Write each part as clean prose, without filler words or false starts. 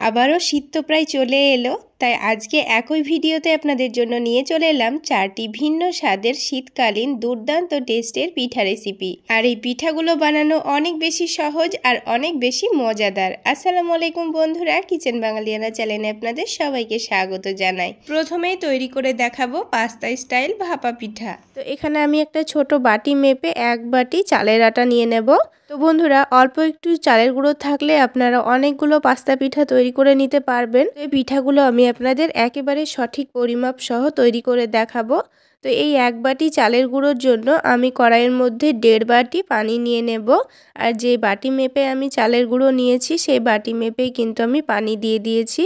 আবারও শীত তো প্রায় চলে এলো, তাই আজকে একই ভিডিওতে আপনাদের জন্য নিয়ে চলে এলাম 4টি ভিন্ন স্বাদের শীতকালীন দুর্দান্ত টেস্টের পিঠা রেসিপি। আর এই পিঠাগুলো বানানো অনেক বেশি সহজ আর অনেক বেশি মজাদার। আসসালামু আলাইকুম বন্ধুরা, কিচেন বাঙালিয়ানা চ্যানেলে আপনাদের সবাইকে স্বাগত জানাই। প্রথমেই তৈরি করে দেখাবো পাস্তা স্টাইল ভাপা পিঠা। তো এখানে আমি একটা ছোট বাটি মেপে 1 বাটি চালের আটা নিয়ে নেব। তো বন্ধুরা, অল্প একটু চালের গুঁড়ো থাকলে আপনারা অনেকগুলো পাস্তা পিঠা তৈরি করে নিতে পারবেন। এই পিঠাগুলো আমি আপনাদের একেবারে সঠিক পরিমাপ সহ তৈরি করে দেখাবো। তো এই 1 বাটি চালের গুঁড়োর জন্য আমি কড়াইয়ের মধ্যে 1.5 বাটি পানি নিয়ে নেব। আর যে বাটি মেপে আমি চালের গুঁড়ো নিয়েছি সেই বাটি মেপেই কিন্তু আমি পানি দিয়ে দিয়েছি।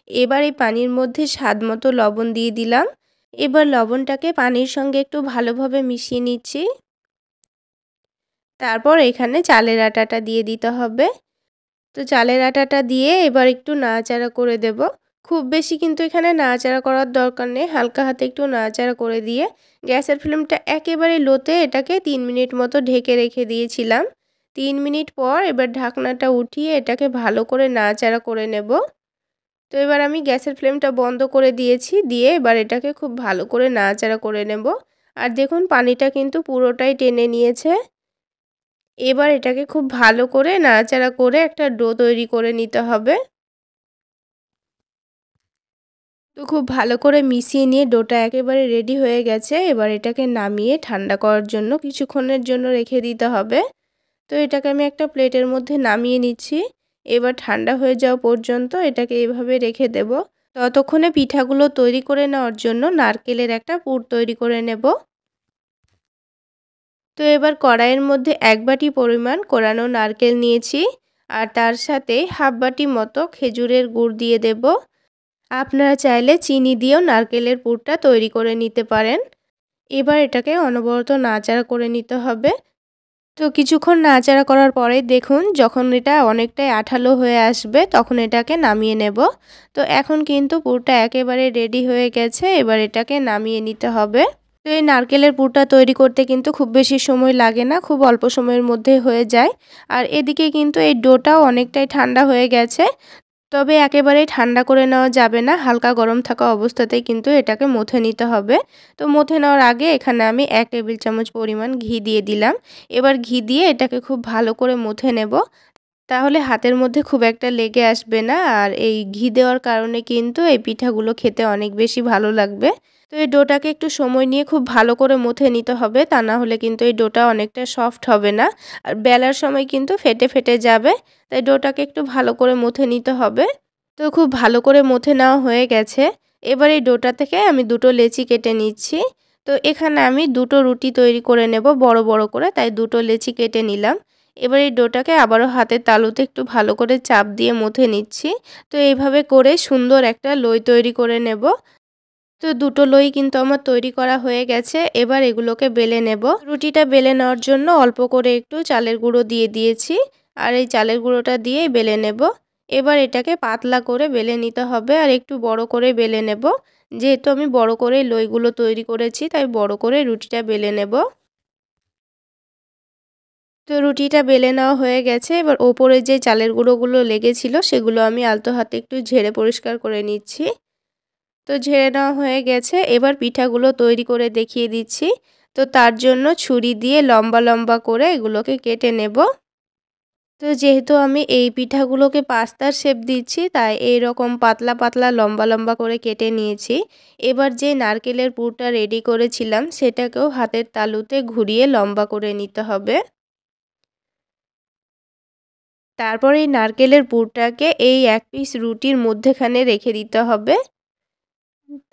এবার এই পানির মধ্যে স্বাদ মতো লবণ দিয়ে দিলাম। এবার লবণটাকে পানির সঙ্গে একটু ভালোভাবে মিশিয়ে নিচ্ছি। তারপর এখানে চালের আটাটা দিয়ে দিতে হবে। তো চালের আটাটা দিয়ে এবার একটু নাড়াচাড়া করে দেব। খুব বেশি কিন্তু এখানে নাড়াচাড়া করার দরকার নেই, হালকা হাতে একটু নাড়াচাড়া করে দিয়ে গ্যাসের ফ্লেমটা একেবারে লোতে এটাকে 3 মিনিট মতো ঢেকে রেখে দিয়েছিলাম। 3 মিনিট পর এবার ঢাকনাটা উঠিয়ে এটাকে ভালো করে নাড়াচাড়া করে নেব। তো এবার আমি গ্যাসের ফ্লেমটা বন্ধ করে দিয়েছি, দিয়ে এবার এটাকে খুব ভালো করে নাড়াচাড়া করে নেব। আর দেখুন পানিটা কিন্তু পুরোটাই টেনে নিয়েছে। এবার এটাকে খুব ভালো করে নাড়াচাড়া করে একটা ডো তৈরি করে নিতে হবে। তো খুব ভালো করে মিশিয়ে নিয়ে ডোটা একেবারে রেডি হয়ে গেছে। এবার এটাকে নামিয়ে ঠান্ডা করার জন্য কিছুক্ষণের জন্য রেখে দিতে হবে। তো এটাকে আমি একটা প্লেটের মধ্যে নামিয়ে নিচ্ছি। এবার ঠান্ডা হয়ে যাওয়া পর্যন্ত এটাকে এভাবে রেখে দেব। ততক্ষণে পিঠাগুলো তৈরি করে নেওয়ার জন্য নারকেলের একটা পুর তৈরি করে নেব। তো এবার কড়াইয়ের মধ্যে 1 বাটি পরিমাণ কোরানো নারকেল নিয়েছি, আর তার সাথে হাফ বাটি মতো খেজুরের গুড় দিয়ে দেব। আপনারা চাইলে চিনি দিয়েও নারকেলের পুরটা তৈরি করে নিতে পারেন। এবার এটাকে অনবরত নাড়াচাড়া করে নিতে হবে। তো কিছুক্ষণ নাড়াচাড়া করার পরে দেখুন যখন এটা অনেকটাই আঠালো হয়ে আসবে তখন এটাকে নামিয়ে নেব। তো এখন কিন্তু পুরটা একেবারে রেডি হয়ে গেছে, এবার এটাকে নামিয়ে নিতে হবে। তো এই নারকেলের পুরটা তৈরি করতে কিন্তু খুব বেশি সময় লাগে না, খুব অল্প সময়ের মধ্যে হয়ে যায়। আর এদিকে কিন্তু এই ডোটাও অনেকটাই ঠান্ডা হয়ে গেছে। তবে একেবারেই ঠান্ডা করে নেওয়া যাবে না, হালকা গরম থাকা অবস্থাতেই কিন্তু এটাকে মথে নিতে হবে। তো মথে নেওয়ার আগে এখানে আমি 1 টেবিল চামচ পরিমাণ ঘি দিয়ে দিলাম। এবার ঘি দিয়ে এটাকে খুব ভালো করে মথে নেব, তাহলে হাতের মধ্যে খুব একটা লেগে আসবে না। আর এই ঘি দেওয়ার কারণে কিন্তু এই পিঠাগুলো খেতে অনেক বেশি ভালো লাগবে। তো এই ডোটাকে একটু সময় নিয়ে খুব ভালো করে মথে নিতে হবে, তা না হলে কিন্তু এই ডোটা অনেকটা সফট হবে না, আর বেলার সময় কিন্তু ফেটে ফেটে যাবে। তাই ডোটাকে একটু ভালো করে মথে নিতে হবে। তো খুব ভালো করে মথে নেওয়া হয়ে গেছে। এবার এই ডোটা থেকে আমি 2টো লেচি কেটে নিচ্ছি। তো এখানে আমি 2টো রুটি তৈরি করে নেব বড় বড় করে, তাই 2টো লেচি কেটে নিলাম। এবার এই ডোটাকে আবারও হাতের তালুতে একটু ভালো করে চাপ দিয়ে মথে নিচ্ছি। তো এইভাবে করে সুন্দর একটা লই তৈরি করে নেব। তো 2টো লই কিন্তু আমার তৈরি করা হয়ে গেছে। এবার এগুলোকে বেলে নেব। রুটিটা বেলে নেওয়ার জন্য অল্প করে একটু চালের গুঁড়ো দিয়ে দিয়েছি, আর এই চালের গুঁড়োটা দিয়েই বেলে নেব। এবার এটাকে পাতলা করে বেলে নিতে হবে, আর একটু বড় করে বেলে নেব। যেহেতু আমি বড় করে লইগুলো তৈরি করেছি তাই বড় করে রুটিটা বেলে নেব। তো রুটিটা বেলে নেওয়া হয়ে গেছে। এবার ওপরে যে চালের গুঁড়োগুলো লেগেছিল সেগুলো আমি আলতো হাতে একটু ঝেড়ে পরিষ্কার করে নিচ্ছি। তো ঝেড়ে নেওয়া হয়ে গেছে। এবার পিঠাগুলো তৈরি করে দেখিয়ে দিচ্ছি। তো তার জন্য ছুরি দিয়ে লম্বা লম্বা করে এগুলোকে কেটে নেব। তো যেহেতু আমি এই পিঠাগুলোকে পাস্তার শেপ দিচ্ছি তাই এই রকম পাতলা পাতলা লম্বা লম্বা করে কেটে নিয়েছি। এবার যে নারকেলের পুরটা রেডি করেছিলাম সেটাকেও হাতের তালুতে ঘুরিয়ে লম্বা করে নিতে হবে। তারপর এই নারকেলের পুরটাকে এই 1 পিস রুটির মধ্যেখানে রেখে দিতে হবে।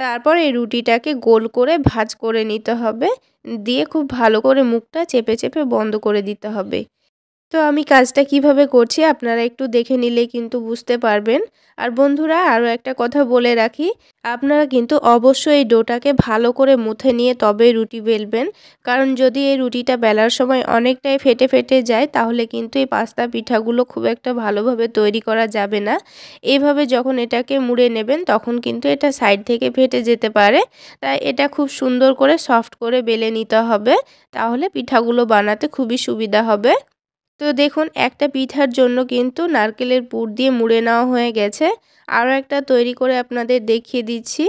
তারপর এই রুটিটাকে গোল করে ভাঁজ করে নিতে হবে, দিয়ে খুব ভালো করে মুখটা চেপে চেপে বন্ধ করে দিতে হবে। তো আমি কাজটা কিভাবে করছি আপনারা একটু দেখে নিলেই কিন্তু বুঝতে পারবেন। আর বন্ধুরা, আরও একটা কথা বলে রাখি, আপনারা কিন্তু অবশ্যই এই ডোটাকে ভালো করে মুথে নিয়ে তবে রুটি বেলবেন। কারণ যদি এই রুটিটা বেলার সময় অনেকটাই ফেটে ফেটে যায় তাহলে কিন্তু এই পাস্তা পিঠাগুলো খুব একটা ভালোভাবে তৈরি করা যাবে না। এইভাবে যখন এটাকে মুড়ে নেবেন তখন কিন্তু এটা সাইড থেকে ফেটে যেতে পারে। তাই এটা খুব সুন্দর করে সফট করে বেলে নিতে হবে, তাহলে পিঠাগুলো বানাতে খুবই সুবিধা হবে। তো দেখুন একটা পিঠার জন্য কিন্তু নারকেলের পুর দিয়ে মুড়ে নেওয়া হয়ে গেছে। আরও একটা তৈরি করে আপনাদের দেখিয়ে দিচ্ছি।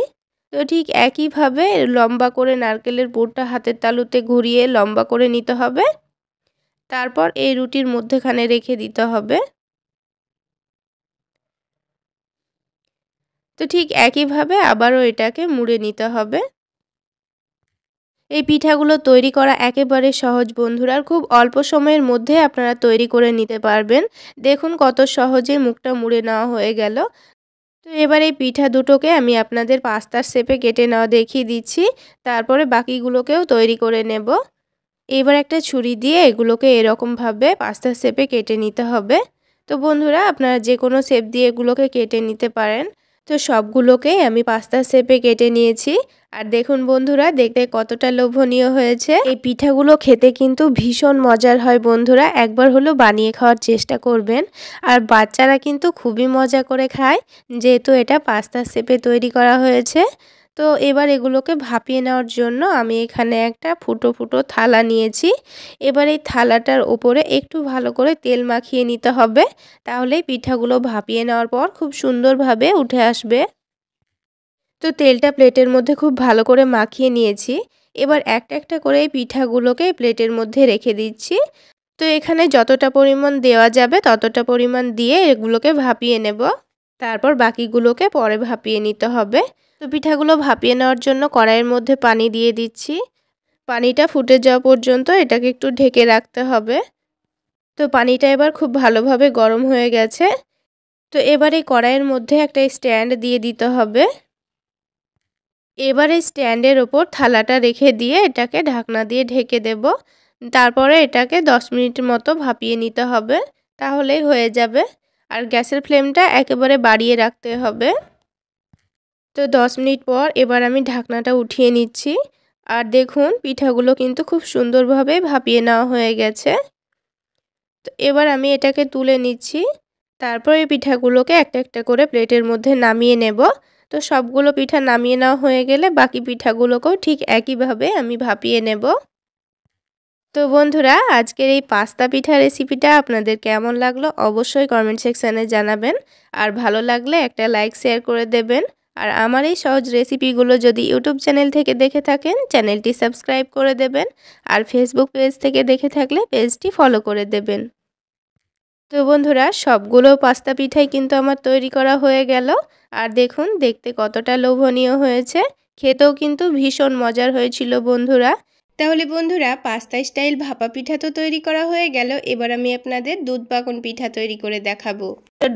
তো ঠিক একইভাবে লম্বা করে নারকেলের পুরটা হাতের তালুতে ঘুরিয়ে লম্বা করে নিতে হবে। তারপর এই রুটির মধ্যেখানে রেখে দিতে হবে। তো ঠিক একইভাবে আবারও এটাকে মুড়ে নিতে হবে। এই পিঠাগুলো তৈরি করা একেবারে সহজ বন্ধুরা, খুব অল্প সময়ের মধ্যে আপনারা তৈরি করে নিতে পারবেন। দেখুন কত সহজে মুখটা মুড়ে নেওয়া হয়ে গেল। তো এবার এই পিঠা দুটোকে আমি আপনাদের পাস্তার শেপে কেটে নেওয়া দেখিয়ে দিচ্ছি। তারপরে বাকিগুলোকেও তৈরি করে নেব। এবার একটা ছুরি দিয়ে এগুলোকে এরকমভাবে পাস্তার শেপে কেটে নিতে হবে। তো বন্ধুরা আপনারা যে কোনো শেপ দিয়ে এগুলোকে কেটে নিতে পারেন। তো সবগুলোকেই আমি পাস্তার শেপে কেটে নিয়েছি। আর দেখুন বন্ধুরা দেখতে কতটা লোভনীয় হয়েছে। এই পিঠাগুলো খেতে কিন্তু ভীষণ মজার হয় বন্ধুরা, একবার হলেও বানিয়ে খাওয়ার চেষ্টা করবেন। আর বাচ্চারা কিন্তু খুবই মজা করে খায়, যেহেতু এটা পাস্তার শেপে তৈরি করা হয়েছে। তো এবার এগুলোকে ভাপিয়ে নেওয়ার জন্য আমি এখানে একটা ফুটো ফুটো থালা নিয়েছি। এবার এই থালাটার ওপরে একটু ভালো করে তেল মাখিয়ে নিতে হবে, তাহলেই পিঠাগুলো ভাপিয়ে নেওয়ার পর খুব সুন্দরভাবে উঠে আসবে। তো তেলটা প্লেটের মধ্যে খুব ভালো করে মাখিয়ে নিয়েছি। এবার একটা একটা করে এই পিঠাগুলোকে প্লেটের মধ্যে রেখে দিচ্ছি। তো এখানে যতটা পরিমাণ দেওয়া যাবে ততটা পরিমাণ দিয়ে এগুলোকে ভাপিয়ে নেব। তারপর বাকিগুলোকে পরে ভাপিয়ে নিতে হবে। তো পিঠাগুলো ভাপিয়ে নেওয়ার জন্য কড়াইয়ের মধ্যে পানি দিয়ে দিচ্ছি। পানিটা ফুটে যাওয়া পর্যন্ত এটাকে একটু ঢেকে রাখতে হবে। তো পানিটা এবার খুব ভালোভাবে গরম হয়ে গেছে। তো এবার এই কড়াইয়ের মধ্যে একটা স্ট্যান্ড দিয়ে দিতে হবে। এবার এই স্ট্যান্ডের ওপর থালাটা রেখে দিয়ে এটাকে ঢাকনা দিয়ে ঢেকে দেব। তারপরে এটাকে 10 মিনিট মতো ভাপিয়ে নিতে হবে, তাহলেই হয়ে যাবে। আর গ্যাসের ফ্লেমটা একেবারে বাড়িয়ে রাখতে হবে। তো 10 মিনিট পর এবার আমি ঢাকনাটা উঠিয়ে নিচ্ছি। আর দেখুন পিঠাগুলো কিন্তু খুব সুন্দরভাবে ভাপিয়ে নেওয়া হয়ে গেছে। তো এবার আমি এটাকে তুলে নিচ্ছি। তারপর এই পিঠাগুলোকে একটা একটা করে প্লেটের মধ্যে নামিয়ে নেব। তো সবগুলো পিঠা নামিয়ে নেওয়া হয়ে গেলে বাকি পিঠাগুলোকেও ঠিক একইভাবে আমি ভাপিয়ে নেব। তো বন্ধুরা আজকের এই পাস্তা পিঠা রেসিপিটা আপনাদের কেমন লাগলো অবশ্যই কমেন্ট সেকশানে জানাবেন। আর ভালো লাগলে একটা লাইক শেয়ার করে দেবেন। আর আমার এই সহজ রেসিপিগুলো যদি ইউটিউব চ্যানেল থেকে দেখে থাকেন চ্যানেলটি সাবস্ক্রাইব করে দেবেন। আর ফেসবুক পেজ থেকে দেখে থাকলে পেজটি ফলো করে দেবেন। তো বন্ধুরা সবগুলো পাস্তা পিঠাই কিন্তু আমার তৈরি করা হয়ে গেল। আর দেখুন দেখতে কতটা লোভনীয় হয়েছে, খেতেও কিন্তু ভীষণ মজার হয়েছিল বন্ধুরা। তাহলে বন্ধুরা পাস্তা স্টাইল ভাপা পিঠা তো তৈরি করা হয়ে গেল। এবার আমি আপনাদের দুধ পাকন পিঠা তৈরি করে দেখাবো।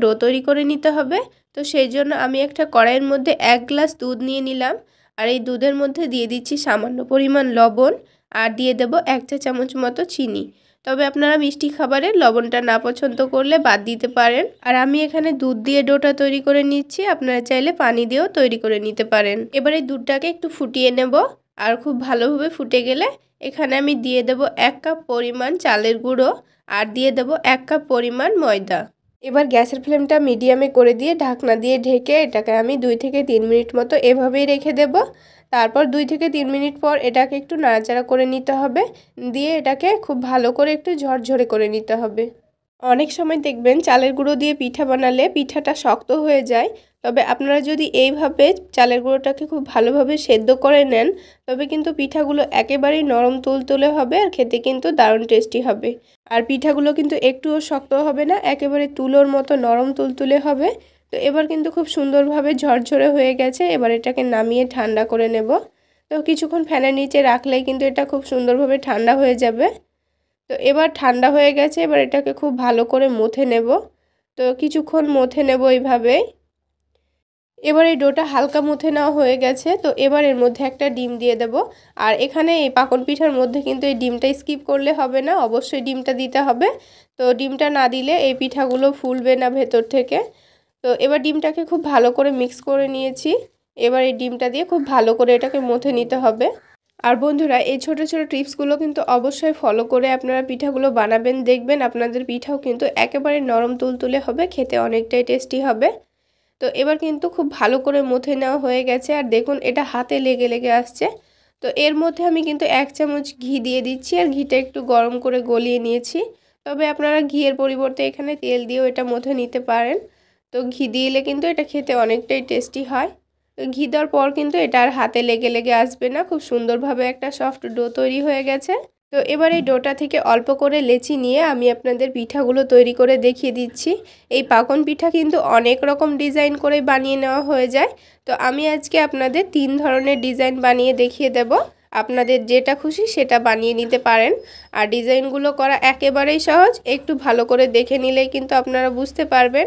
ডো তৈরি করে নিতে হবে। তো সেই জন্য আমি একটা কড়াইয়ের মধ্যে 1 গ্লাস দুধ নিয়ে নিলাম। আর এই দুধের মধ্যে দিয়ে দিচ্ছি সামান্য পরিমাণ লবণ, আর দিয়ে দেব 1 চা চামচ মতো চিনি। তবে আপনারা মিষ্টি খাবারের লবণটা না পছন্দ করলে বাদ দিতে পারেন। আর আমি এখানে দুধ দিয়ে ডোটা তৈরি করে নিচ্ছি, আপনারা চাইলে পানি দিয়েও তৈরি করে নিতে পারেন। এবার এই দুধটাকে একটু ফুটিয়ে নেব। আর খুব ভালোভাবে ফুটে গেলে এখানে আমি দিয়ে দেব 1 কাপ পরিমাণ চালের গুঁড়ো, আর দিয়ে দেব 1 কাপ পরিমাণ ময়দা। এবার গ্যাসের ফ্লেমটা মিডিয়ামে করে দিয়ে ঢাকনা দিয়ে ঢেকে এটাকে আমি 2 থেকে 3 মিনিট মতো এভাবেই রেখে দেব। তারপর 2 থেকে 3 মিনিট পর এটাকে একটু নাড়াচাড়া করে নিতে হবে, দিয়ে এটাকে খুব ভালো করে একটু ঝরঝরে করে নিতে হবে। অনেক সময় দেখবেন চালের গুঁড়ো দিয়ে পিঠা বানালে পিঠাটা শক্ত হয়ে যায়। তবে আপনারা যদি এইভাবে চালের গুঁড়োটাকে খুব ভালোভাবে সেদ্ধ করে নেন তবে কিন্তু পিঠাগুলো একেবারেই নরম তুলতুলে হবে, আর খেতে কিন্তু দারুণ টেস্টি হবে। আর পিঠাগুলো কিন্তু একটুও শক্ত হবে না, একেবারে তুলোর মতো নরম তুলতুলে হবে। তো এবার কিন্তু খুব সুন্দরভাবে ঝরঝরে হয়ে গেছে। এবার এটাকে নামিয়ে ঠান্ডা করে নেব। তো কিছুক্ষণ ফ্যানের নিচে রাখলেই কিন্তু এটা খুব সুন্দরভাবে ঠান্ডা হয়ে যাবে। তো এবার ঠান্ডা হয়ে গেছে, এবার এটাকে খুব ভালো করে মথে নেব। তো কিছুক্ষণ মথে নেব এইভাবেই। এবার এই ডোটা হালকা মথে নেওয়া হয়ে গেছে। তো এবার এর মধ্যে একটা ডিম দিয়ে দেব। আর এখানে এই পাকন পিঠার মধ্যে কিন্তু এই ডিমটা স্কিপ করলে হবে না, অবশ্যই ডিমটা দিতে হবে। তো ডিমটা না দিলে এই পিঠাগুলো ফুলবে না ভেতর থেকে। তো এবার ডিমটাকে খুব ভালো করে মিক্স করে নিয়েছি। এবার এই ডিমটা দিয়ে খুব ভালো করে এটাকে মথে নিতে হবে। আর বন্ধুরা এই ছোট ছোট টিপসগুলো কিন্তু অবশ্যই ফলো করে আপনারা পিঠাগুলো বানাবেন, দেখবেন আপনাদের পিঠাও কিন্তু একেবারে নরম তুলতুলে হবে, খেতে অনেকটাই টেস্টি হবে। তো এবার কিন্তু খুব ভালো করে মথে নেওয়া হয়ে গেছে। আর দেখুন এটা হাতে লেগে লেগে আসছে। তো এর মধ্যে আমি কিন্তু 1 চামচ ঘি দিয়ে দিচ্ছি, আর ঘিটা একটু গরম করে গলিয়ে নিয়েছি। তবে আপনারা ঘিয়ের পরিবর্তে এখানে তেল দিয়েও এটা মথে নিতে পারেন। তো ঘি দিলে কিন্তু এটা খেতে অনেকটাই টেস্টি হয়। তো ঘি দেওয়ার পর কিন্তু এটা আর হাতে লেগে লেগে আসবে না, খুব সুন্দরভাবে একটা সফট ডো তৈরি হয়ে গেছে। তো এবার এই ডোটা থেকে অল্প করে লেচি নিয়ে আমি আপনাদের পিঠাগুলো তৈরি করে দেখিয়ে দিচ্ছি। এই পাকন পিঠা কিন্তু অনেক রকম ডিজাইন করে বানিয়ে নেওয়া হয়ে যায়। তো আমি আজকে আপনাদের 3 ধরনের ডিজাইন বানিয়ে দেখিয়ে দেব। আপনাদের যেটা খুশি সেটা বানিয়ে নিতে পারেন। আর ডিজাইনগুলো করা একেবারেই সহজ, একটু ভালো করে দেখে নিলেই কিন্তু আপনারা বুঝতে পারবেন।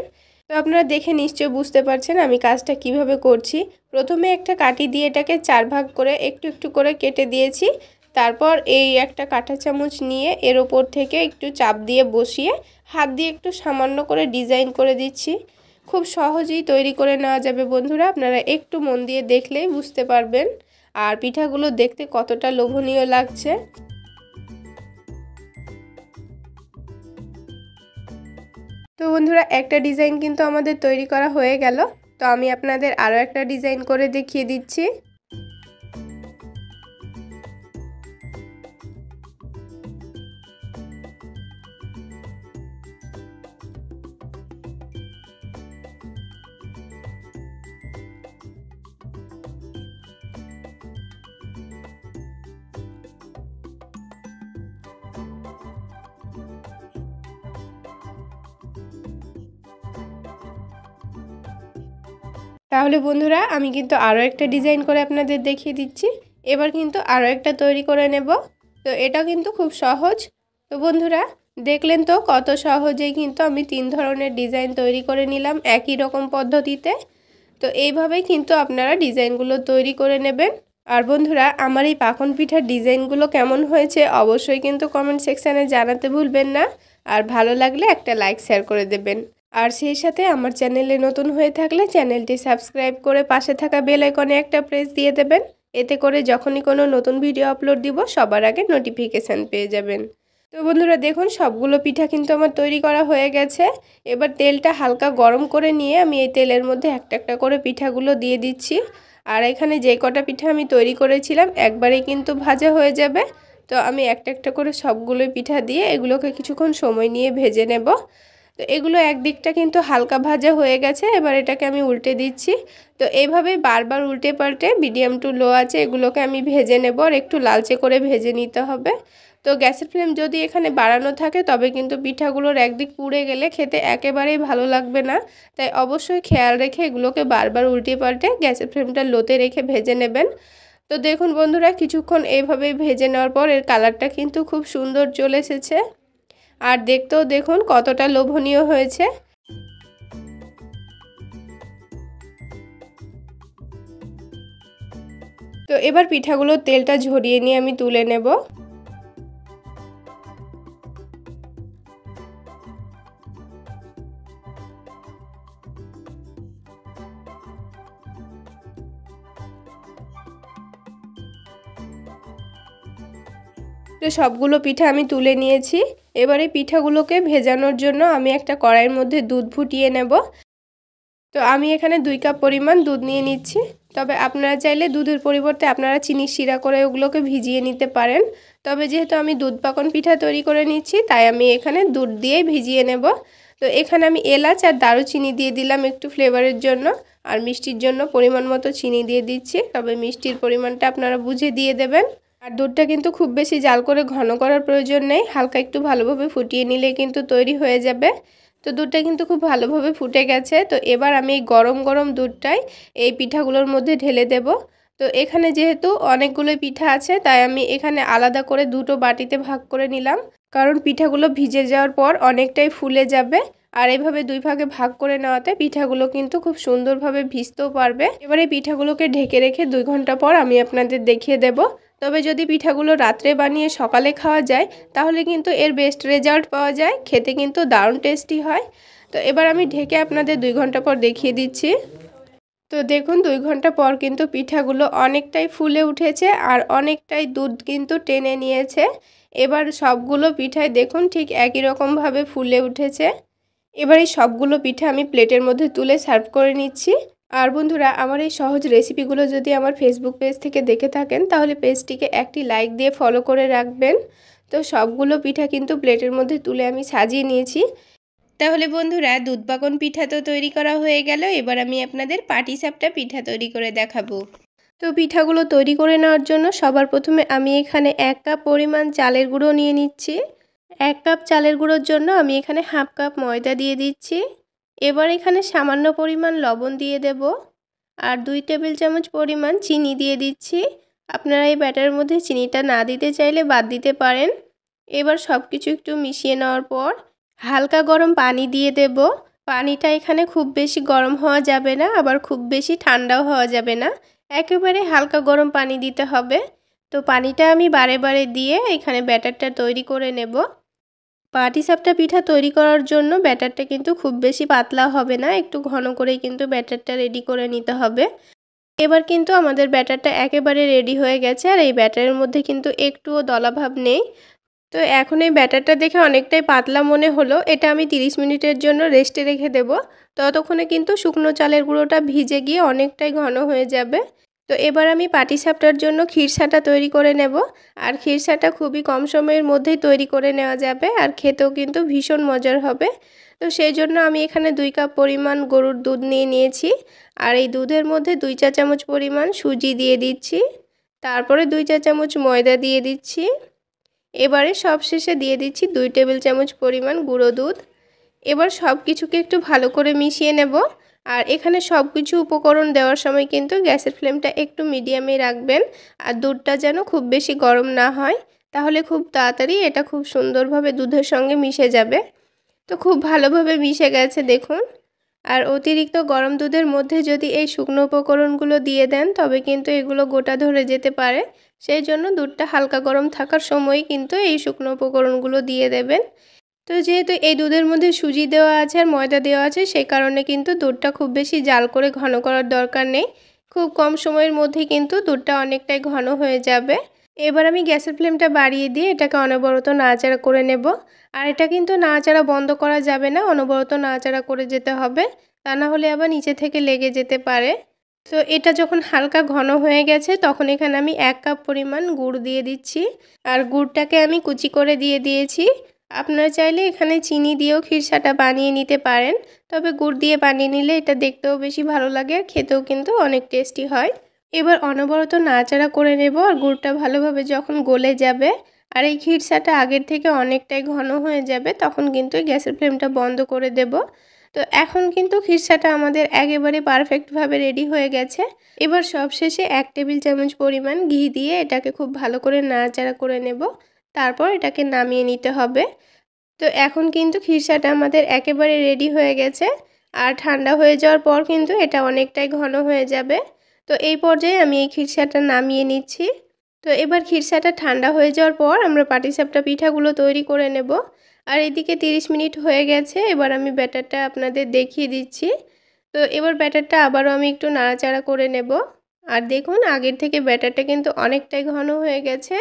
তো আপনারা দেখে নিশ্চয়ই বুঝতে পারছেন আমি কাজটা কিভাবে করছি। প্রথমে একটা কাঠি দিয়ে এটাকে 4 ভাগ করে একটু একটু করে কেটে দিয়েছি। তারপর এই একটা কাঁটা চামচ নিয়ে এর ওপর থেকে একটু চাপ দিয়ে বসিয়ে হাত দিয়ে একটু সামান্য করে ডিজাইন করে দিচ্ছি। খুব সহজেই তৈরি করে নেওয়া যাবে বন্ধুরা, আপনারা একটু মন দিয়ে দেখলেই বুঝতে পারবেন। আর পিঠাগুলো দেখতে কতটা লোভনীয় লাগছে। তো বন্ধুরা একটা ডিজাইন কিন্তু আমাদের তৈরি করা হয়ে গেল। তো আমি আপনাদের আরও একটা ডিজাইন করে দেখিয়ে দিচ্ছি। তাহলে বন্ধুরা আমি কিন্তু আরও একটা ডিজাইন করে আপনাদের দেখিয়ে দিচ্ছি। এবার কিন্তু আরও একটা তৈরি করে নেব। তো এটা কিন্তু খুব সহজ। তো বন্ধুরা দেখলেন তো কত সহজেই কিন্তু আমি 3 ধরনের ডিজাইন তৈরি করে নিলাম একই রকম পদ্ধতিতে। তো এইভাবেই কিন্তু আপনারা ডিজাইনগুলো তৈরি করে নেবেন। আর বন্ধুরা আমার এই পাকন পিঠার ডিজাইনগুলো কেমন হয়েছে অবশ্যই কিন্তু কমেন্ট সেকশানে জানাতে ভুলবেন না। আর ভালো লাগলে একটা লাইক শেয়ার করে দেবেন। আর সেই সাথে আমার চ্যানেলে নতুন হয়ে থাকলে চ্যানেলটি সাবস্ক্রাইব করে পাশে থাকা বেল আইকনে একটা প্রেস দিয়ে দেবেন। এতে করে যখনই কোনো নতুন ভিডিও আপলোড দিব সবার আগে নোটিফিকেশান পেয়ে যাবেন। তো বন্ধুরা দেখুন সবগুলো পিঠা কিন্তু আমার তৈরি করা হয়ে গেছে। এবার তেলটা হালকা গরম করে নিয়ে আমি এই তেলের মধ্যে একটা একটা করে পিঠাগুলো দিয়ে দিচ্ছি। আর এখানে যে কটা পিঠা আমি তৈরি করেছিলাম একবারেই কিন্তু ভাজা হয়ে যাবে। তো আমি একটা একটা করে সবগুলোই পিঠা দিয়ে এগুলোকে কিছুক্ষণ সময় নিয়ে ভেজে নেব। তো এগুলো একদিকটা কিন্তু হালকা ভাজা হয়ে গেছে, এবার এটাকে আমি উল্টে দিচ্ছি। তো এইভাবে বারবার উল্টে পাল্টে মিডিয়াম টু লো আছে এগুলোকে আমি ভেজে নেব আর একটু লালচে করে ভেজে নিতে হবে। তো গ্যাসের ফ্লেম যদি এখানে বাড়ানো থাকে তবে কিন্তু পিঠাগুলোর একদিক পুড়ে গেলে খেতে একেবারেই ভালো লাগবে না। তাই অবশ্যই খেয়াল রেখে এগুলোকে বারবার উল্টে পাল্টে গ্যাসের ফ্লেমটা লোতে রেখে ভেজে নেবেন। তো দেখুন বন্ধুরা কিছুক্ষণ এইভাবেই ভেজে নেওয়ার পর এর কালারটা কিন্তু খুব সুন্দর চলে এসেছে। আর দেখতেও দেখুন কতটা লোভনীয় হয়েছে। তো এবার পিঠাগুলোর তেলটা ঝরিয়ে নিয়ে আমি তুলে নেব। তো সবগুলো পিঠা আমি তুলে নিয়েছি। এবারে পিঠাগুলোকে ভেজানোর জন্য আমি একটা কড়াইয়ের মধ্যে দুধ ফুটিয়ে নেব। তো আমি এখানে 2 কাপ পরিমাণ দুধ নিয়ে নিচ্ছি। তবে আপনারা চাইলে দুধের পরিবর্তে আপনারা চিনির শিরা করে ওগুলোকে ভিজিয়ে নিতে পারেন। তবে যেহেতু আমি দুধ পাকন পিঠা তৈরি করে নিচ্ছি তাই আমি এখানে দুধ দিয়েই ভিজিয়ে নেব। তো এখানে আমি এলাচ আর দারুচিনি দিয়ে দিলাম একটু ফ্লেভারের জন্য। আর মিষ্টির জন্য পরিমাণ মতো চিনি দিয়ে দিচ্ছি, তবে মিষ্টির পরিমাণটা আপনারা বুঝে দিয়ে দেবেন। আর দুধটা কিন্তু খুব বেশি জাল করে ঘন করার প্রয়োজন নেই, হালকা একটু ভালোভাবে ফুটিয়ে নিলে কিন্তু তৈরি হয়ে যাবে। তো দুধটা কিন্তু খুব ভালোভাবে ফুটে গেছে। তো এবার আমি এই গরম গরম দুধটাই এই পিঠাগুলোর মধ্যে ঢেলে দেব। তো এখানে যেহেতু অনেকগুলো পিঠা আছে তাই আমি এখানে আলাদা করে দুটো বাটিতে ভাগ করে নিলাম, কারণ পিঠাগুলো ভিজে যাওয়ার পর অনেকটাই ফুলে যাবে। আর এইভাবে 2 ভাগে ভাগ করে নেওয়াতে পিঠাগুলো কিন্তু খুব সুন্দরভাবে ভিজতেও পারবে। এবারে পিঠাগুলোকে ঢেকে রেখে 2 ঘন্টা পর আমি আপনাদের দেখিয়ে দেব। তবে যদি পিঠাগুলো রাত্রে বানিয়ে সকালে খাওয়া যায় তাহলে কিন্তু এর বেস্ট রেজাল্ট পাওয়া যায়, খেতে কিন্তু দারুণ টেস্টি হয়। তো এবার আমি ঢেকে আপনাদের 2 ঘন্টা পর দেখিয়ে দিচ্ছি। তো দেখুন 2 ঘন্টা পর কিন্তু পিঠাগুলো অনেকটাই ফুলে উঠেছে আর অনেকটাই দুধ কিন্তু টেনে নিয়েছে। এবার সবগুলো পিঠাই দেখুন ঠিক একই রকমভাবে ফুলে উঠেছে। এবার এই সবগুলো পিঠা আমি প্লেটের মধ্যে তুলে সার্ভ করে নিচ্ছি। আর বন্ধুরা আমার এই সহজ রেসিপিগুলো যদি আমার ফেসবুক পেজ থেকে দেখে থাকেন তাহলে পেজটিকে একটি লাইক দিয়ে ফলো করে রাখবেন। তো সবগুলো পিঠা কিন্তু প্লেটের মধ্যে তুলে আমি সাজিয়ে নিয়েছি। তাহলে বন্ধুরা, দুধ পাকন পিঠা তো তৈরি করা হয়ে গেল। এবার আমি আপনাদের পাটিসাপটা পিঠা তৈরি করে দেখাবো। তো পিঠাগুলো তৈরি করে নেওয়ার জন্য সবার প্রথমে আমি এখানে 1 কাপ পরিমাণ চালের গুঁড়ো নিয়ে নিচ্ছি। 1 কাপ চালের গুঁড়োর জন্য আমি এখানে হাফ কাপ ময়দা দিয়ে দিচ্ছি। এবার এখানে সামান্য পরিমাণ লবণ দিয়ে দেব আর 2 টেবিল চামচ পরিমাণ চিনি দিয়ে দিচ্ছি। আপনারা এই ব্যাটারের মধ্যে চিনিটা না দিতে চাইলে বাদ দিতে পারেন। এবার সব কিছু একটু মিশিয়ে নেওয়ার পর হালকা গরম পানি দিয়ে দেব। পানিটা এখানে খুব বেশি গরম হওয়া যাবে না, আবার খুব বেশি ঠান্ডাও হওয়া যাবে না, একেবারে হালকা গরম পানি দিতে হবে। তো পানিটা আমি বারে বারে দিয়ে এখানে ব্যাটারটা তৈরি করে নেব। পাটিসাপটা পিঠা তৈরি করার জন্য ব্যাটারটা কিন্তু খুব বেশি পাতলা হবে না, একটু ঘন করেই কিন্তু ব্যাটারটা রেডি করে নিতে হবে। এবার কিন্তু আমাদের ব্যাটারটা একেবারে রেডি হয়ে গেছে আর এই ব্যাটারের মধ্যে কিন্তু একটুও দলাভাব নেই। তো এখন এই ব্যাটারটা দেখে অনেকটাই পাতলা মনে হলো, এটা আমি 30 মিনিটের জন্য রেস্টে রেখে দেব। ততক্ষণে কিন্তু শুকনো চালের গুঁড়োটা ভিজে গিয়ে অনেকটাই ঘন হয়ে যাবে। তো এবার আমি পাটিসাপটার জন্য খিরসাটা তৈরি করে নেব। আর খিরসাটা খুবই কম সময়ের মধ্যেই তৈরি করে নেওয়া যাবে আর খেতেও কিন্তু ভীষণ মজার হবে। তো সেই জন্য আমি এখানে 2 কাপ পরিমাণ গরুর দুধ নিয়ে নিয়েছি আর এই দুধের মধ্যে 2 চা চামচ পরিমাণ সুজি দিয়ে দিচ্ছি। তারপরে 2 চা চামচ ময়দা দিয়ে দিচ্ছি। এবারে সবশেষে দিয়ে দিচ্ছি 2 টেবিল চামচ পরিমাণ গুঁড়ো দুধ। এবার সব কিছুকে একটু ভালো করে মিশিয়ে নেব। আর এখানে সব কিছু উপকরণ দেওয়ার সময় কিন্তু গ্যাসের ফ্লেমটা একটু মিডিয়ামে রাখবেন আর দুধটা যেন খুব বেশি গরম না হয়, তাহলে খুব তাড়াতাড়ি এটা খুব সুন্দরভাবে দুধের সঙ্গে মিশে যাবে। তো খুব ভালোভাবে মিশে গেছে দেখুন। আর অতিরিক্ত গরম দুধের মধ্যে যদি এই শুকনো উপকরণগুলো দিয়ে দেন তবে কিন্তু এগুলো গোটা ধরে যেতে পারে। সেই জন্য দুধটা হালকা গরম থাকার সময়ই কিন্তু এই শুকনো উপকরণগুলো দিয়ে দেবেন। তো যেহেতু এই দুধের মধ্যে সুজি দেওয়া আছে আর ময়দা দেওয়া আছে, সেই কারণে কিন্তু দুধটা খুব বেশি জাল করে ঘন করার দরকার নেই। খুব কম সময়ের মধ্যে কিন্তু দুধটা অনেকটাই ঘন হয়ে যাবে। এবার আমি গ্যাসের ফ্লেমটা বাড়িয়ে দিয়ে এটাকে অনবরত নাড়াচাড়া করে নেব। আর এটা কিন্তু নাড়াচাড়া বন্ধ করা যাবে না, অনবরত নাড়াচাড়া করে যেতে হবে, তা না হলে আবার নিচে থেকে লেগে যেতে পারে। তো এটা যখন হালকা ঘন হয়ে গেছে তখন এখানে আমি 1 কাপ পরিমাণ গুড় দিয়ে দিচ্ছি আর গুড়টাকে আমি কুচি করে দিয়ে দিয়েছি। আপনারা চাইলে এখানে চিনি দিয়েও খিরসাটা বানিয়ে নিতে পারেন, তবে গুড় দিয়ে বানিয়ে নিলে এটা দেখতেও বেশি ভালো লাগে আর খেতেও কিন্তু অনেক টেস্টি হয়। এবার অনবরত নাড়াচাড়া করে নেব আর গুড়টা ভালোভাবে যখন গলে যাবে আর এই খিরসাটা আগের থেকে অনেকটাই ঘন হয়ে যাবে তখন কিন্তু গ্যাসের ফ্লেমটা বন্ধ করে দেব। তো এখন কিন্তু খিরসাটা আমাদের একেবারে পারফেক্টভাবে রেডি হয়ে গেছে। এবার সবশেষে 1 টেবিল চামচ পরিমাণ ঘি দিয়ে এটাকে খুব ভালো করে নাড়াচাড়া করে নেব, তারপর এটাকে নামিয়ে নিতে হবে। তো এখন কিন্তু খিরসাটা আমাদের একেবারে রেডি হয়ে গেছে আর ঠান্ডা হয়ে যাওয়ার পর কিন্তু এটা অনেকটাই ঘন হয়ে যাবে। তো এই পর্যায়ে আমি এই খিরসাটা নামিয়ে নিচ্ছি। তো এবার খিরসাটা ঠান্ডা হয়ে যাওয়ার পর আমরা পাটিসাপটা পিঠাগুলো তৈরি করে নেব। আর এদিকে 30 মিনিট হয়ে গেছে, এবার আমি ব্যাটারটা আপনাদের দেখিয়ে দিচ্ছি। তো এবার ব্যাটারটা আবারও আমি একটু নাড়াচাড়া করে নেব। আর দেখুন আগের থেকে ব্যাটারটা কিন্তু অনেকটাই ঘন হয়ে গেছে।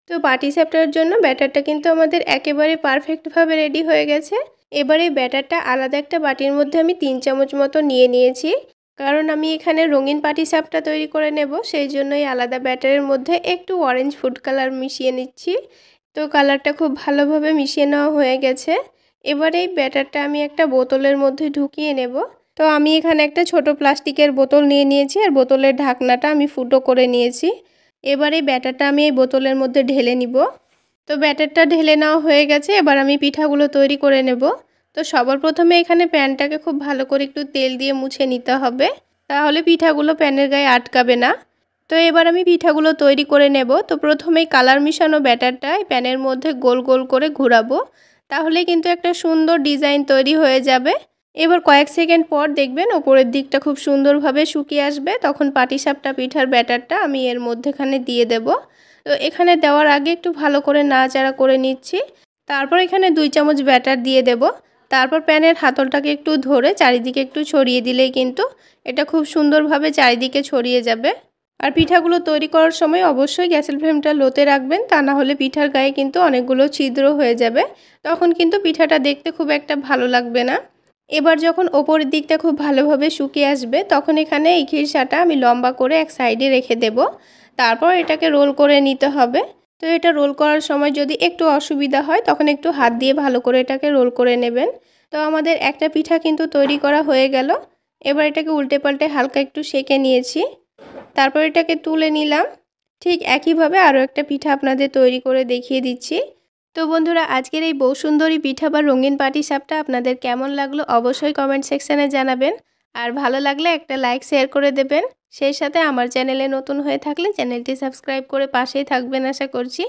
তো পাটিসাপটার জন্য ব্যাটারটা কিন্তু আমাদের একেবারে পারফেক্টভাবে রেডি হয়ে গেছে। এবারে ব্যাটারটা আলাদা একটা বাটির মধ্যে আমি 3 চামচ মতো নিয়ে নিয়েছি, কারণ আমি এখানে রঙিন পাটিসাপটা তৈরি করে নেব, সেই জন্যই আলাদা ব্যাটারের মধ্যে একটু অরেঞ্জ ফুড কালার মিশিয়ে নিচ্ছি। তো কালারটা খুব ভালোভাবে মিশিয়ে নেওয়া হয়ে গেছে। এবারে এই ব্যাটারটা আমি একটা বোতলের মধ্যে ঢুকিয়ে নেব। তো আমি এখানে একটা ছোট প্লাস্টিকের বোতল নিয়ে নিয়েছি আর বোতলের ঢাকনাটা আমি ফুটো করে নিয়েছি। এবার এই ব্যাটারটা আমি এই বোতলের মধ্যে ঢেলে নিব। তো ব্যাটারটা ঢেলে নেওয়া হয়ে গেছে, এবার আমি পিঠাগুলো তৈরি করে নেব। তো সবার প্রথমে এখানে প্যানটাকে খুব ভালো করে একটু তেল দিয়ে মুছে নিতে হবে, তাহলে পিঠাগুলো প্যানের গায়ে আটকাবে না। তো এবার আমি পিঠাগুলো তৈরি করে নেব। তো প্রথমেই কালার মিশানো ব্যাটারটা প্যানের মধ্যে গোল গোল করে ঘোরাবো, তাহলে কিন্তু একটা সুন্দর ডিজাইন তৈরি হয়ে যাবে। এবার কয়েক সেকেন্ড পর দেখবেন ওপরের দিকটা খুব সুন্দরভাবে শুকিয়ে আসবে, তখন পাটিসাপটা পিঠার ব্যাটারটা আমি এর মধ্যেখানে দিয়ে দেব। তো এখানে দেওয়ার আগে একটু ভালো করে নাড়াচাড়া করে নিচ্ছি। তারপর এখানে 2 চামচ ব্যাটার দিয়ে দেব। তারপর প্যানের হাতলটাকে একটু ধরে চারিদিকে একটু ছড়িয়ে দিলেই কিন্তু এটা খুব সুন্দরভাবে চারিদিকে ছড়িয়ে যাবে। আর পিঠাগুলো তৈরি করার সময় অবশ্যই গ্যাসের ফ্লেমটা লোতে রাখবেন, তা না হলে পিঠার গায়ে কিন্তু অনেকগুলো ছিদ্র হয়ে যাবে, তখন কিন্তু পিঠাটা দেখতে খুব একটা ভালো লাগবে না। এবার যখন ওপরের দিকটা খুব ভালোভাবে শুকিয়ে আসবে তখন এখানে এই খিরসাটা আমি লম্বা করে এক সাইডে রেখে দেব। তারপর এটাকে রোল করে নিতে হবে। তো এটা রোল করার সময় যদি একটু অসুবিধা হয় তখন একটু হাত দিয়ে ভালো করে এটাকে রোল করে নেবেন। তো আমাদের একটা পিঠা কিন্তু তৈরি করা হয়ে গেল। এবার এটাকে উল্টে পাল্টে হালকা একটু সেঁকে নিয়েছি, তারপর এটাকে তুলে নিলাম। ঠিক একইভাবে আরও একটা পিঠা আপনাদের তৈরি করে দেখিয়ে দিচ্ছি। তো বন্ধুরা, আজকের এই বসুন্ধরী পিঠা বা রঙিন পাটিসাপটা আপনাদের কেমন লাগলো অবশ্যই কমেন্ট সেকশানে জানাবেন। আর ভালো লাগলে একটা লাইক শেয়ার করে দেবেন। সেই সাথে আমার চ্যানেলে নতুন হয়ে থাকলে চ্যানেলটি সাবস্ক্রাইব করে পাশেই থাকবেন আশা করছি।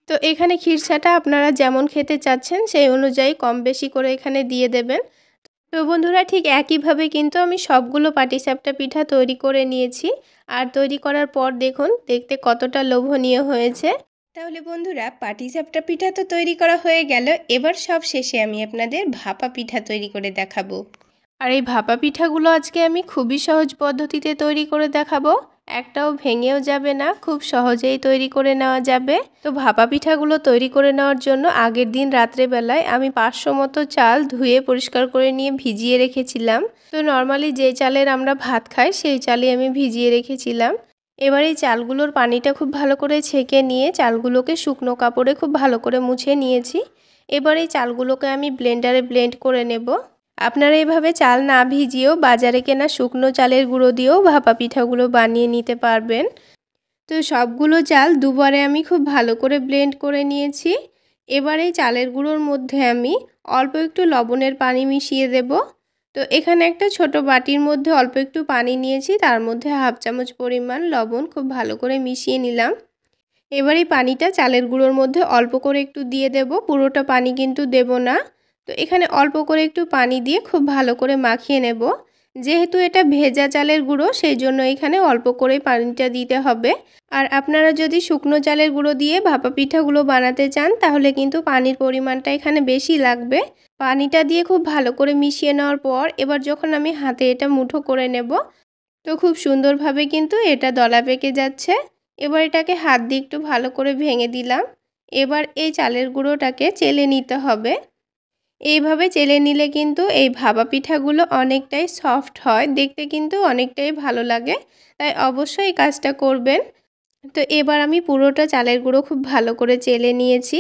তো এখানে ক্ষীরসাটা আপনারা যেমন খেতে চাচ্ছেন সেই অনুযায়ী কম বেশি করে এখানে দিয়ে দেবেন। তো বন্ধুরা, ঠিক একইভাবে কিন্তু আমি সবগুলো পাটিসাপটা পিঠা তৈরি করে নিয়েছি। আর তৈরি করার পর দেখুন দেখতে কতটা লোভনীয় হয়েছে। তাহলে বন্ধুরা, পাটিসাপটা পিঠা তো তৈরি করা হয়ে গেল। এবার সব শেষে আমি আপনাদের ভাপা পিঠা তৈরি করে দেখাবো। আর এই ভাপা পিঠাগুলো আজকে আমি খুবই সহজ পদ্ধতিতে তৈরি করে দেখাবো। একটাও ভেঙেও যাবে না, খুব সহজেই তৈরি করে নেওয়া যাবে। তো ভাপা পিঠাগুলো তৈরি করে নেওয়ার জন্য আগের দিন রাত্রেবেলায় আমি 500 মতো চাল ধুয়ে পরিষ্কার করে নিয়ে ভিজিয়ে রেখেছিলাম। তো নর্মালি যে চালের আমরা ভাত খাই সেই চালই আমি ভিজিয়ে রেখেছিলাম। এবার এই চালগুলোর পানিটা খুব ভালো করে ছেঁকে নিয়ে চালগুলোকে শুকনো কাপড়ে খুব ভালো করে মুছে নিয়েছি। এবার এই চালগুলোকে আমি ব্লেন্ডারে ব্লেন্ড করে নেব। আপনারা এভাবে চাল না ভিজিয়েও বাজারে কেনা শুকনো চালের গুঁড়ো দিয়েও ভাপা পিঠাগুলো বানিয়ে নিতে পারবেন। তো সবগুলো চাল দুবারে আমি খুব ভালো করে ব্লেন্ড করে নিয়েছি। এবার এই চালের গুঁড়োর মধ্যে আমি অল্প একটু লবণের পানি মিশিয়ে দেব। তো এখানে একটা ছোট বাটির মধ্যে অল্প একটু পানি নিয়েছি, তার মধ্যে হাফ চামচ পরিমাণ লবণ খুব ভালো করে মিশিয়ে নিলাম। এবার এই পানিটা চালের গুঁড়োর মধ্যে অল্প করে একটু দিয়ে দেব, পুরোটা পানি কিন্তু দেব না। তো এখানে অল্প করে একটু পানি দিয়ে খুব ভালো করে মাখিয়ে নেব। যেহেতু এটা ভেজা চালের গুঁড়ো সেই জন্য এখানে অল্প করে পানিটা দিতে হবে। আর আপনারা যদি শুকনো চালের গুঁড়ো দিয়ে ভাপা পিঠাগুলো বানাতে চান তাহলে কিন্তু পানির পরিমাণটা এখানে বেশি লাগবে। পানিটা দিয়ে খুব ভালো করে মিশিয়ে নেওয়ার পর এবার যখন আমি হাতে এটা মুঠো করে নেব তো খুব সুন্দরভাবে কিন্তু এটা দলা পেকে যাচ্ছে। এবার এটাকে হাত দিয়ে একটু ভালো করে ভেঙে দিলাম। এবার এই চালের গুঁড়োটাকে চেলে নিতে হবে। এইভাবে চেলে নিলে কিন্তু এই ভাপা পিঠাগুলো অনেকটাই সফট হয়, দেখতে কিন্তু অনেকটাই ভালো লাগে। তাই অবশ্যই এই কাজটা করবেন। তো এবার আমি পুরোটা চালের গুঁড়ো খুব ভালো করে চেলে নিয়েছি।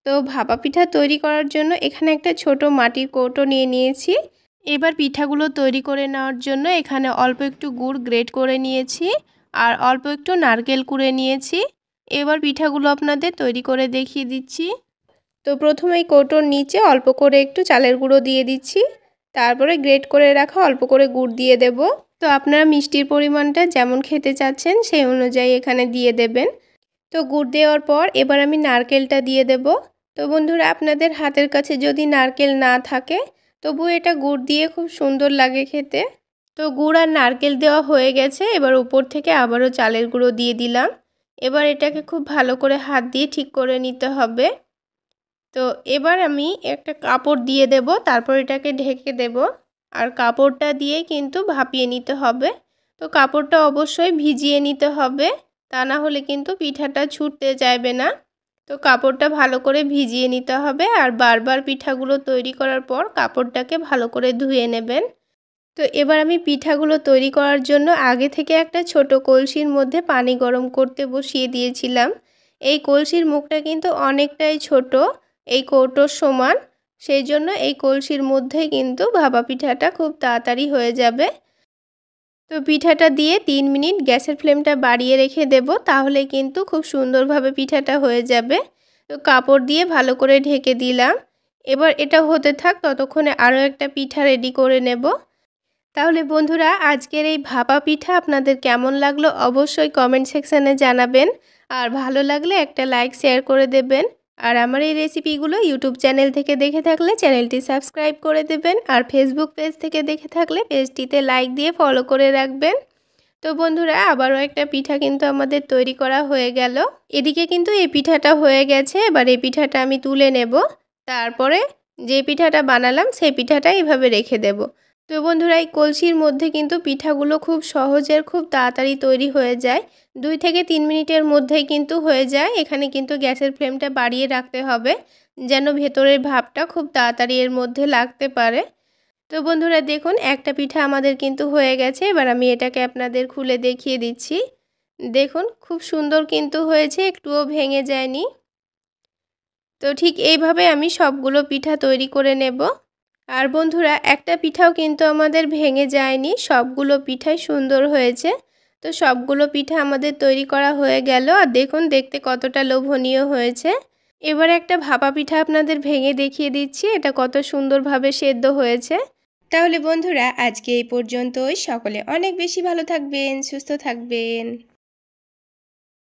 তো ভাপা পিঠা তৈরি করার জন্য এখানে একটা ছোট মাটির কৌটো নিয়ে নিয়েছি। এবার পিঠাগুলো তৈরি করে নেওয়ার জন্য এখানে অল্প একটু গুড় গ্রেট করে নিয়েছি আর অল্প একটু নারকেল কুড়ে নিয়েছি। এবার পিঠাগুলো আপনাদের তৈরি করে দেখিয়ে দিচ্ছি। তো প্রথমে এই কৌটোর নিচে অল্প করে একটু চালের গুঁড়ো দিয়ে দিচ্ছি, তারপরে গ্রেট করে রাখা অল্প করে গুড় দিয়ে দেব। তো আপনারা মিষ্টির পরিমাণটা যেমন খেতে চাচ্ছেন সেই অনুযায়ী এখানে দিয়ে দেবেন। তো গুড় দেওয়ার পর এবার আমি নারকেলটা দিয়ে দেব। তো বন্ধুরা, আপনাদের হাতের কাছে যদি নারকেল না থাকে তবু এটা গুড় দিয়ে খুব সুন্দর লাগে খেতে। তো গুড় আর নারকেল দেওয়া হয়ে গেছে। এবার উপর থেকে আবারও চালের গুঁড়ো দিয়ে দিলাম। এবার এটাকে খুব ভালো করে হাত দিয়ে ঠিক করে নিতে হবে। তো এবার আমি একটা কাপড় দিয়ে দেব, তারপর এটাকে ঢেকে দেব। আর কাপড়টা দিয়ে কিন্তু ভাপিয়ে নিতে হবে। তো কাপড়টা অবশ্যই ভিজিয়ে নিতে হবে, তা না হলে কিন্তু পিঠাটা ছুটতে চাইবে না। তো কাপড়টা ভালো করে ভিজিয়ে নিতে হবে আর বারবার পিঠাগুলো তৈরি করার পর কাপড়টাকে ভালো করে ধুয়ে নেবেন। তো এবার আমি পিঠাগুলো তৈরি করার জন্য আগে থেকে একটা ছোট কলসির মধ্যে পানি গরম করতে বসিয়ে দিয়েছিলাম। এই কলসির মুখটা কিন্তু অনেকটাই ছোট, এই কৌটোর সমান। সেই জন্য এই কলসির মধ্যেই কিন্তু ভাপা পিঠাটা খুব তাড়াতাড়ি হয়ে যাবে। তো পিঠাটা দিয়ে 3 মিনিট গ্যাসের ফ্লেমটা বাড়িয়ে রেখে দেব, তাহলে কিন্তু খুব সুন্দরভাবে পিঠাটা হয়ে যাবে। তো কাপড় দিয়ে ভালো করে ঢেকে দিলাম। এবার এটা হতে থাক, ততক্ষণে আরও একটা পিঠা রেডি করে নেব। তাহলে বন্ধুরা, আজকের এই ভাপা পিঠা আপনাদের কেমন লাগলো অবশ্যই কমেন্ট সেকশানে জানাবেন। আর ভালো লাগলে একটা লাইক শেয়ার করে দেবেন। আর আমার এই রেসিপিগুলো ইউটিউব চ্যানেল থেকে দেখে থাকলে চ্যানেলটি সাবস্ক্রাইব করে দেবেন। আর ফেসবুক পেজ থেকে দেখে থাকলে পেজটিতে লাইক দিয়ে ফলো করে রাখবেন। তো বন্ধুরা, আবারও একটা পিঠা কিন্তু আমাদের তৈরি করা হয়ে গেল। এদিকে কিন্তু এই পিঠাটা হয়ে গেছে। এবার এই পিঠাটা আমি তুলে নেব। তারপরে যে পিঠাটা বানালাম সেই পিঠাটা এইভাবে রেখে দেব। তো বন্ধুরা, এই কলসির মধ্যে কিন্তু পিঠাগুলো খুব সহজের খুব তাড়াতাড়ি তৈরি হয়ে যায়। 2 থেকে 3 মিনিটের মধ্যেই কিন্তু হয়ে যায়। এখানে কিন্তু গ্যাসের ফ্লেমটা বাড়িয়ে রাখতে হবে যেন ভেতরের ভাপটা খুব তাড়াতাড়ি এর মধ্যে লাগতে পারে। তো বন্ধুরা দেখুন, একটা পিঠা আমাদের কিন্তু হয়ে গেছে। এবার আমি এটাকে আপনাদের খুলে দেখিয়ে দিচ্ছি। দেখুন খুব সুন্দর কিন্তু হয়েছে, একটুও ভেঙে যায়নি। তো ঠিক এইভাবে আমি সবগুলো পিঠা তৈরি করে নেব। আর বন্ধুরা, একটা পিঠাও কিন্তু আমাদের ভেঙে যায়নি, সবগুলো পিঠাই সুন্দর হয়েছে। তো সবগুলো পিঠা আমাদের তৈরি করা হয়ে গেল। আর দেখুন দেখতে কতটা লোভনীয় হয়েছে। এবার একটা ভাপা পিঠা আপনাদের ভেঙে দেখিয়ে দিচ্ছি, এটা কত সুন্দরভাবে সেদ্ধ হয়েছে। তাহলে বন্ধুরা, আজকে এই পর্যন্তই। সকলে অনেক বেশি ভালো থাকবেন, সুস্থ থাকবেন।